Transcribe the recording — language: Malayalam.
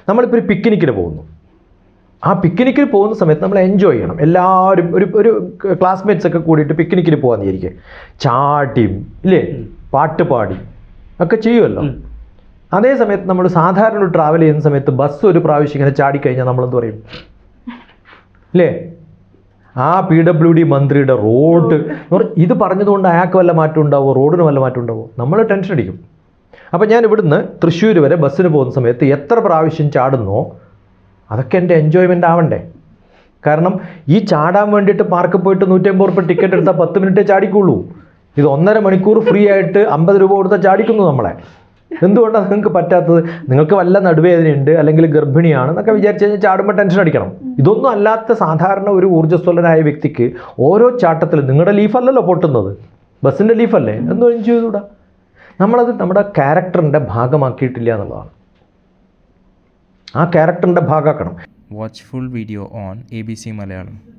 നമ്മളിപ്പോൾ ഒരു പിക്നിക്കിന് പോകുന്നു. ആ പിക്നിക്കിൽ പോകുന്ന സമയത്ത് നമ്മൾ എൻജോയ് ചെയ്യണം. എല്ലാവരും ഒരു ക്ലാസ്മേറ്റ്സ് ഒക്കെ കൂടിയിട്ട് പിക്നിക്കിന് പോകാമെന്ന് വിചാരിക്കുക. ചാടിയും ഇല്ലേ, പാട്ട് പാടി ഒക്കെ ചെയ്യുമല്ലോ. അതേ സമയത്ത് നമ്മൾ സാധാരണ ഒരു ട്രാവൽ ചെയ്യുന്ന സമയത്ത് ബസ് ഒരു പ്രാവശ്യം ഇങ്ങനെ ചാടിക്കഴിഞ്ഞാൽ നമ്മളെന്ത് പറയും ഇല്ലേ? ആ PWD മന്ത്രിയുടെ റോഡ് ഇത് പറഞ്ഞതുകൊണ്ട് അയാൾക്ക് വല്ല മാറ്റം ഉണ്ടാവുമോ, റോഡിന് വല്ല മാറ്റം ഉണ്ടാവുമോ? നമ്മൾ ടെൻഷൻ അടിക്കും. അപ്പോൾ ഞാൻ ഇവിടുന്ന് തൃശ്ശൂർ വരെ ബസ്സിന് പോകുന്ന സമയത്ത് എത്ര പ്രാവശ്യം ചാടുന്നോ അതൊക്കെ എൻ്റെ എൻജോയ്മെൻ്റ് ആവണ്ടേ? കാരണം ഈ ചാടാൻ വേണ്ടിയിട്ട് പാർക്കിൽ പോയിട്ട് 150 രൂപ ടിക്കറ്റ് എടുത്താൽ 10 മിനിറ്റേ ചാടിക്കുള്ളൂ. ഇത് 1.5 മണിക്കൂർ ഫ്രീ ആയിട്ട് 50 രൂപ കൊടുത്താൽ ചാടിക്കുന്നു നമ്മളെ. എന്തുകൊണ്ടാണ് നിങ്ങൾക്ക് പറ്റാത്തത്? നിങ്ങൾക്ക് വല്ല നടുവേദനയുണ്ട് അല്ലെങ്കിൽ ഗർഭിണിയാണ് എന്നൊക്കെ വിചാരിച്ച് കഴിഞ്ഞാൽ ചാടുമ്പോൾ ടെൻഷൻ അടിക്കണം. ഇതൊന്നും അല്ലാത്ത സാധാരണ ഒരു ഊർജ്ജസ്വലനായ വ്യക്തിക്ക് ഓരോ ചാട്ടത്തിലും നിങ്ങളുടെ ലീഫല്ലല്ലോ പൊട്ടുന്നത്, ബസ്സിൻ്റെ ലീഫല്ലേ, എന്തോ എൻജോയ് ചെയ്തുകൂടാ? നമ്മളത് നമ്മുടെ ക്യാരക്ടറിൻ്റെ ഭാഗമാക്കിയിട്ടില്ല എന്നുള്ളതാണ്. ആ ക്യാരക്ടറിൻ്റെ ഭാഗമാക്കണം. Watch full video on ABC Malayalam.